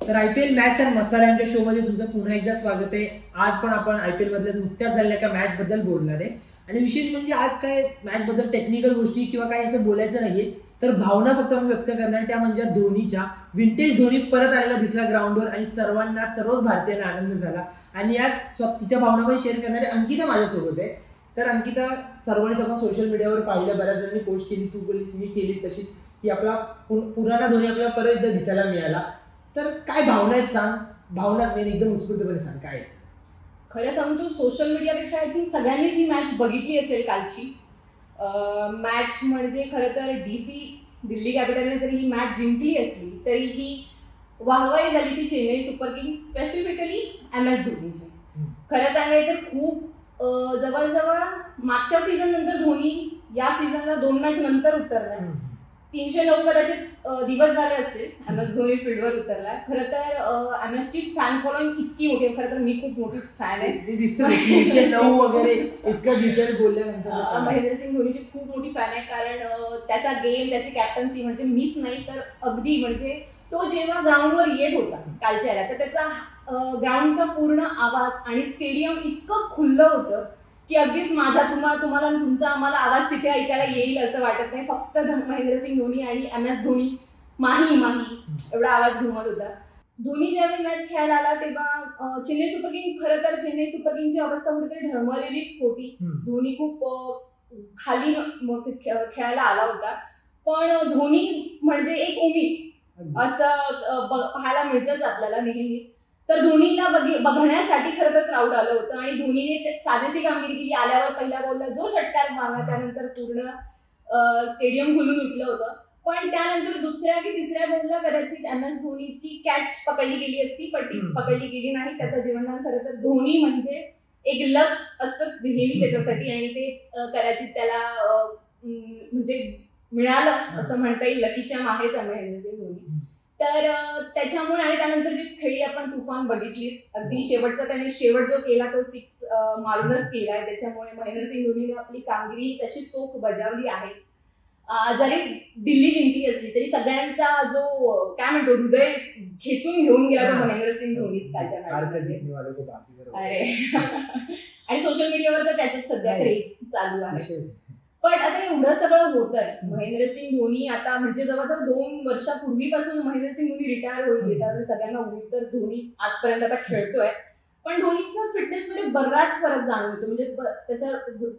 तर IPL match आणि मसाला यांच्या शो मध्ये तुमचं पुन्हा एकदा स्वागत आहे. आज पण आपण IPL मधल्या नुकत्याच झालेल्या एका मॅच बद्दल बोलणार आहे आणि विशेष म्हणजे आज काय मॅच बद्दल टेक्निकल गोष्टी किंवा काय असं बोलायचं नाहीये, तर भावना फक्त आम्ही व्यक्त करणार. त्या म्हणजे धोनीच्या. विंटेज धोनी परत आलेला दिसला ग्राउंडवर आणि सर्वच भारतीयांना आनंद झाला. आणि याच तिच्या भावना पण शेअर करणारे अंकिता माझ्यासोबत आहे. तर अंकिता, सर्वांनी आपण सोशल मीडियावर पाहिलं, बऱ्याच जणांनी पोस्ट केली, तू बोलीस, मी केलीस तशीच, की आपला पुराणा धोनी आपल्याला परत एकदा दिसायला मिळाला. तर काय भावना आहेत सांग, भावनाच मी एकदम उत्स्फूर्तपणे सांग काय. खरं सांगतो, सोशल मीडियापेक्षा आय थिंक सगळ्यांनीच ही मॅच बघितली असेल कालची. मॅच म्हणजे खरं तर दिल्ली कॅपिटलने जरी ही मॅच जिंकली असली तरी ही वाहवाही झाली ती Chennai super Kings, specifically MS धोनीची. खरं सांगायचं तर खूप जवळजवळ मागच्या सीझन नंतर धोनी या सीझनला 2 मॅच नंतर उतरला. 309 कदाचित दिवस झाले असतील MS धोनी फील्डवर उतरला. खरं तर MS ची फॅन फॉलोइंग इतकी मोठी, खरं तर मी खूप मोठी फॅन आहे. 309 वगैरे इतकं डिटेल बोलल्यानंतर महेंद्रसिंग धोनीची खूप मोठी फॅन आहे. कारण त्याचा गेम, त्याची कॅप्टन्सी म्हणजे मीच नाही तर अगदी म्हणजे तो जेव्हा ग्राउंडवर येत होता कालच्याला, तर त्याचा ग्राउंडचा पूर्ण आवाज आणि स्टेडियम इतकं खुल्लं होतं की अगदीच माझा तुम्हाला तुमचा आम्हाला आवाज तिथे ऐकायला येईल असं वाटत नाही. फक्त महेंद्रसिंग धोनी आणि MS धोनी माही एवढा आवाज घुमत होता. धोनी ज्यावेळी मॅच खेळायला आला तेव्हा चेन्नई सुपर किंग, खरं तर चेन्नई सुपर किंगची अवस्था कुठेतरी ढळमळलेलीच होती. धोनी खूप खाली खेळायला आला होता, पण धोनी म्हणजे एक उमेद असं पाहायला मिळतंच आपल्याला नेहमीच. तर धोनीला बघण्यासाठी खरं तर क्राऊड आलं होतं आणि धोनीने साजेशी कामगिरी केली. आल्यावर पहिल्या बॉलला जो षटकार मारला त्यानंतर पूर्ण स्टेडियम खुलून उठलं होतं. पण त्यानंतर दुसऱ्या की तिसऱ्या बॉलला कदाचित MS धोनीची कॅच पकडली गेली असती, पण ती पकडली गेली नाही. त्याचं जीवनदान खरं तर धोनी म्हणजे एक लक असतंच दिलेली त्याच्यासाठी आणि तेच कदाचित त्याला म्हणजे मिळालं असं म्हणता येईल. लकीच्या माहेच आहे महेंद्रसिंग धोनी. तर त्याच्यामुळे आणि त्यानंतर जी खेळी आपण तुफान बघितलीच. अगदी शेवटचा त्याने शेवट जो केला तो 6 मारूनच केलाय. त्याच्यामुळे महेंद्रसिंग धोनीने आपली कामगिरी तशी चोख बजावली आहेच. जरी दिल्ली जिंकली असली तरी सगळ्यांचा जो काय म्हणतो हृदय खेचून घेऊन गेला तो महेंद्रसिंग धोनीच कालच्या मॅचमध्ये. आणि सोशल मीडियावर तर त्याच सध्या क्रेज चालू आहे. पण आता एवढं सगळं होतंय. महेंद्रसिंग धोनी आता म्हणजे जवळजवळ 2 वर्षापूर्वीपासून महेंद्रसिंग धोनी रिटायर होईल सगळ्यांना उमेद, तर धोनी आजपर्यंत आता खेळतोय. पण धोनीचा फिटनेसमध्ये बराच फरक जाणवतो. म्हणजे त्याच्या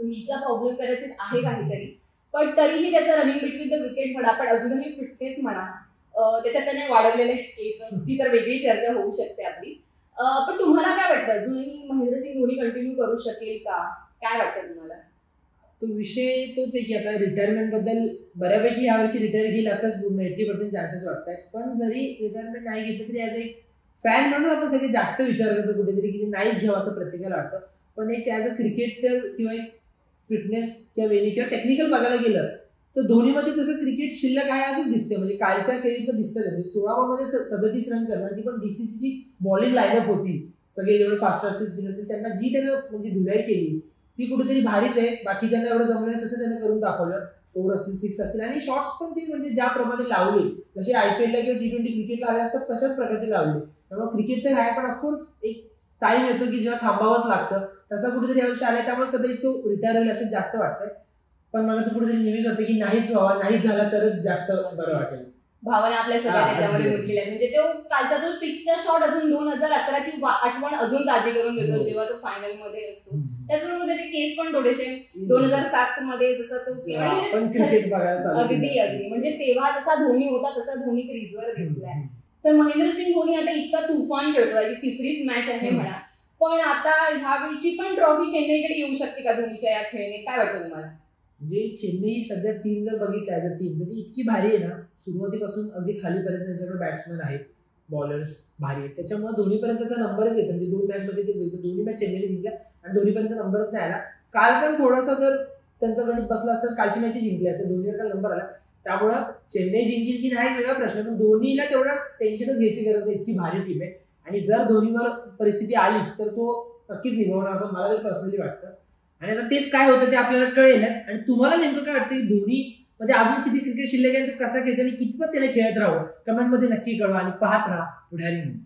नीचा प्रॉब्लेम कदाचित आहे काहीतरी, पण तरीही त्याचं रनिंग बिटवीन द विकेट म्हणा, पण अजूनही फिटनेस म्हणा, त्याच्यात त्याने वाढवलेले केस, ती तर वेगळी चर्चा होऊ शकते आपली. पण तुम्हाला काय वाटतं, अजूनही महेंद्रसिंग धोनी कंटिन्यू करू शकेल का? काय वाटतं तुम्हाला? तो विषय तोच आहे की आता रिटायरमेंट बद्दल बऱ्यापैकी यावर्षी रिटायर घेईल असंच पूर्ण 80% चान्सेस वाटत आहेत. पण जरी रिटायरमेंट नाही घेतलं तरी ॲज एक फॅन म्हणून आपण सगळे जास्त विचार करतो कुठेतरी की नाहीच घ्यावं असं प्रत्येकाला वाटतं. पण एक ॲज अ क्रिकेटर किंवा एक फिटनेसच्या वेळी किंवा टेक्निकल बघायला गेलं तर धोनीमध्ये तसं क्रिकेट शिल्लक आहे असंच दिसते. म्हणजे कालच्या खेळीत तर दिसतं म्हणजे 16 बॉलमध्ये 37 रन करणार. ती पण DCची जी बॉलिंग लाईनअप होती, सगळे जेवढे फास्ट असतील स्पिन असतील त्यांना जी त्यानं म्हणजे धुलाई केली ती कुठेतरी भारीच आहे. बाकीच्यांना एवढं जमलं नाही तसं त्यानं करून दाखवलं. 4 असतील 6 असतील आणि शॉट्स पण ती म्हणजे ज्याप्रमाणे लावले, जसे IPLला किंवा T20 क्रिकेटला हवे असतात तशाच प्रकारचे लावले. त्यामुळे क्रिकेट तर आहे, पण ऑफकोर्स एक टाइम येतो की जेव्हा थांबावंच लागतं. तसा कुठेतरी यावर्षी आला, त्यामुळे कदाचित तो रिटायर होईल असं जास्त वाटतंय. पण मला तर कुठेतरी नेहमीच वाटतं की नाहीच व्हावा, नाहीच झाला तरच जास्त बरं वाटेल. भावना आपल्या सगळ्या त्याच्यामध्ये गुंतलेल्या आहेत. म्हणजे तो कालचा जो 6चा शॉट अजून 2011ची आठवण अजून ताजी करून देतो जेव्हा तो फायनल मध्ये असतो. त्याचबरोबर त्याचे केस पण थोडेसे 2007 मध्ये जसं तो अगदी म्हणजे तेव्हा जसा धोनी होता तसा धोनी क्रीजवर दिसलाय. तर महेंद्रसिंग धोनी आता इतका तुफान खेळतोय, तिसरीच मॅच आहे म्हणा, पण आता ह्यावेळीची पण ट्रॉफी चेन्नईकडे येऊ शकते का धोनीच्या या खेळीने? काय वाटतं तुम्हाला? म्हणजे चेन्नई सध्या टीम जर बघितली ॲज अ टीम तर ती इतकी भारी आहे ना, सुरुवातीपासून अगदी खालीपर्यंत त्यांच्याकडे बॅट्समॅन आहेत, बॉलर्स भारी आहेत. त्याच्यामुळे दोन्हीपर्यंतचा नंबरच येतो. म्हणजे 2 मॅचमध्ये तेच होतं, दोन्ही मॅच चेन्नईने जिंकल्या आणि दोन्हीपर्यंत नंबरच नाही आला. काल पण थोडासा जर त्यांचं गणित बसलं असतं कालची मॅच जिंकली असते, दोन्हीवर काल नंबर आला. त्यामुळं चेन्नई जिंकेल की नाही वेगळा प्रश्न, पण धोनीला तेवढा टेन्शनच घ्यायची गरज नाही. इतकी भारी टीम आहे आणि जर धोनीवर परिस्थिती आलीच तर तो नक्कीच निभावणार असं मला पर्सनली वाटतं. आणि आता तेच काय होतं ते आपल्याला कळेलच. आणि तुम्हाला नेमकं काय वाटतं की धोनी म्हणजे अजून किती क्रिकेट शिल्लक आहे, तो कसा खेळतो आणि कितपत त्याने खेळत राहू, कमेंटमध्ये नक्की कळवा आणि पाहत राहा पुढारी न्यूज.